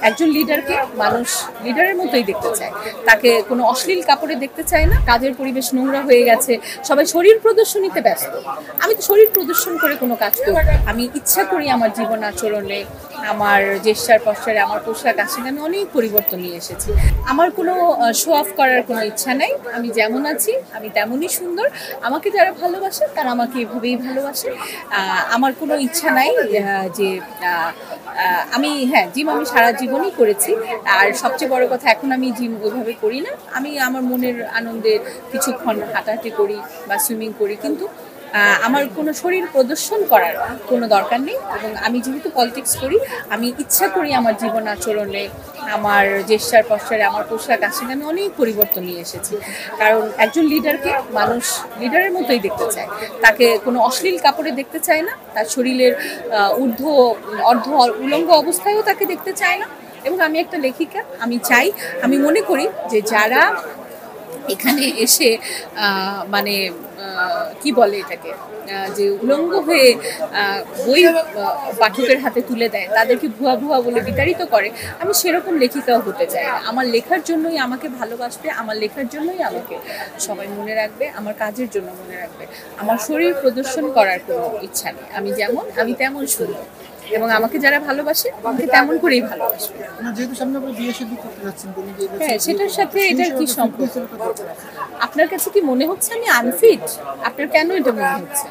একজন লিডারকে মানুষ লিডারের মতোই দেখতে চায়, তাকে কোনো অশ্লীল কাপড়ে দেখতে চায় না। কাজের পরিবেশ নোংরা হয়ে গেছে, সবাই শরীর প্রদর্শনীতে ব্যস্ত। আমি তো শরীর প্রদর্শন করে কোনো কাজ করি, আমি ইচ্ছা করি আমার জীবন আচরণে, আমার জেস্চার পশ্চারে, আমার পোশাক আশাকে আমি অনেক পরিবর্তন নিয়ে এসেছি। আমার কোনো শো অফ করার কোনো ইচ্ছা নাই, আমি যেমন আছি আমি তেমনই সুন্দর। আমাকে যারা ভালোবাসে তারা আমাকে এভাবেই ভালোবাসে। আমার কোনো ইচ্ছা নাই যে আমি জিম আমি সারা জীবনই করেছি। আর সবচেয়ে বড় কথা, এখন আমি জিম ওইভাবে করি না, আমি আমার মনের আনন্দে কিছুক্ষণ হাঁটাহাঁটি করি বা সুইমিং করি, কিন্তু আমার কোনো শরীর প্রদর্শন করার কোনো দরকার নেই। এবং আমি যেহেতু পলিটিক্স করি, আমি ইচ্ছা করি আমার জীবন আচরণে, আমার জেস্চার পশ্চারে, আমার পোশাক আশাকে আমি অনেক পরিবর্তন নিয়ে এসেছি। কারণ একজন লিডারকে মানুষ লিডারের মতোই দেখতে চায়, তাকে কোনো অশ্লীল কাপড়ে দেখতে চায় না, তার শরীরের অর্ধ উলঙ্গ অবস্থায়ও তাকে দেখতে চায় না। এবং আমি একটা লেখিকা, আমি মনে করি যে যারা এখানে এসে মানে কি বলে এটাকে, যে উলঙ্গ হয়ে বই পাঠকের হাতে তুলে দেয়, তাদেরকে ভুয়া ভুয়া বলে বিতাড়িত করে, আমি সেরকম লেখিকাও হতে চাই। আমার লেখার জন্যই আমাকে ভালোবাসবে, আমার লেখার জন্যই আমাকে সবাই মনে রাখবে, আমার কাজের জন্য মনে রাখবে। আমার শরীর প্রদর্শন করার কোনো ইচ্ছা নেই, আমি যেমন আমি তেমন সুন্দর, এবং আমাকে যারা ভালোবাসে আমাকে তেমন করেই ভালোবাসবে। হ্যাঁ, সেটার সাথে এটার কি সম্পর্ক? আপনার কাছে কি মনে হচ্ছে আমি আনফিট? আপনার কেন এটা মনে হচ্ছে?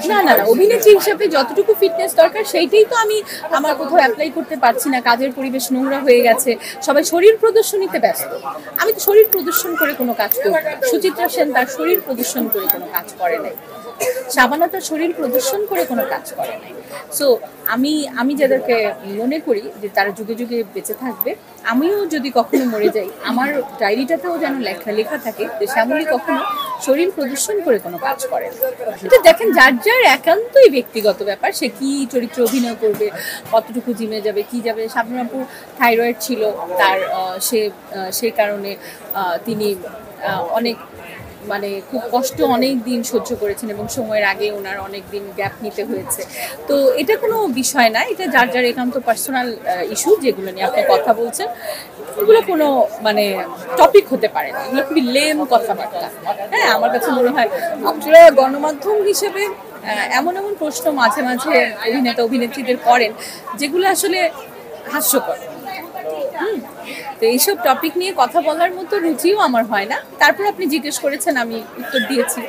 না, অভিনেত্রী হিসেবে যতটুকু ফিটনেস দরকার সেইটাই তো আমি আমার কোথাও অ্যাপ্লাই করতে পারছি না। কাজের পরিবেশ নোংরা হয়ে গেছে, সবাই শরীর প্রদর্শনীতে ব্যস্ত। আমি তো শরীর প্রদর্শন করে কোনো কাজ করি না। সুচিত্রা সেন তার শরীর প্রদর্শন করে কোনো কাজ করে নাই, শাবানা তার শরীর প্রদর্শন করে কোনো কাজ করে নাই। সো আমি যাদেরকে মনে করি যে তারা যুগে যুগে বেঁচে থাকবে, আমিও যদি কখনো মরে যাই, আমার ডায়েরিটাতেও যেন লেখা থাকে যে শ্যামলী কখনো শরীর প্রদর্শন করে কোনো কাজ করে না। এটা দেখেন যার যার একান্তই ব্যক্তিগত ব্যাপার, সে কি চরিত্র অভিনয় করবে, কতটুকু জিমে যাবে, কি যাবে। শাবনূর আপুর থাইরয়েড ছিল, তার সেই কারণে তিনি অনেক খুব কষ্ট অনেক দিন সহ্য করেছেন, এবং সময়ের আগে ওনার অনেক দিন গ্যাপ নিতে হয়েছে। তো এটা কোনো বিষয় না, এটা যার যার একান্ত পার্সোনাল ইস্যু, যেগুলো নিয়ে আপনি কথা বলছেন এগুলো কোনো টপিক হতে পারে না, এগুলো খুবই লেম কথাবার্তা। হ্যাঁ, আমার কাছে মনে হয় আপনারা গণমাধ্যম হিসেবে এমন প্রশ্ন মাঝে মাঝে অভিনেতা অভিনেত্রীদের করেন যেগুলো আসলে হাস্যকর। তো এইসব টপিক নিয়ে কথা বলার মতো রুচিও আমার হয় না। তারপর আপনি জিজ্ঞেস করেছেন, আমি উত্তর দিয়েছি,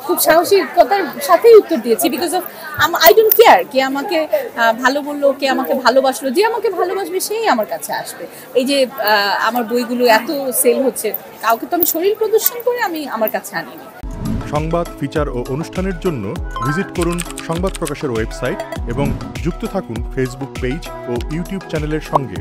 খুব সাহসিকতার সাথেই উত্তর দিয়েছি। Because of I don't care কে আমাকে ভালো বললো, কে আমাকে ভালোবাসলো। যে আমাকে ভালোবাসবে সেই আমার কাছে আসবে। এই যে আমার বইগুলো এত সেল হচ্ছে, কাউকে তো আমি শরীর প্রদর্শন করে আমি আমার কাছে আনিনি। সংবাদ, ফিচার ও অনুষ্ঠানের জন্য ভিজিট করুন সংবাদ প্রকাশের ওয়েবসাইট এবং যুক্ত থাকুন ফেসবুক পেজ ও ইউটিউব চ্যানেলের সঙ্গে।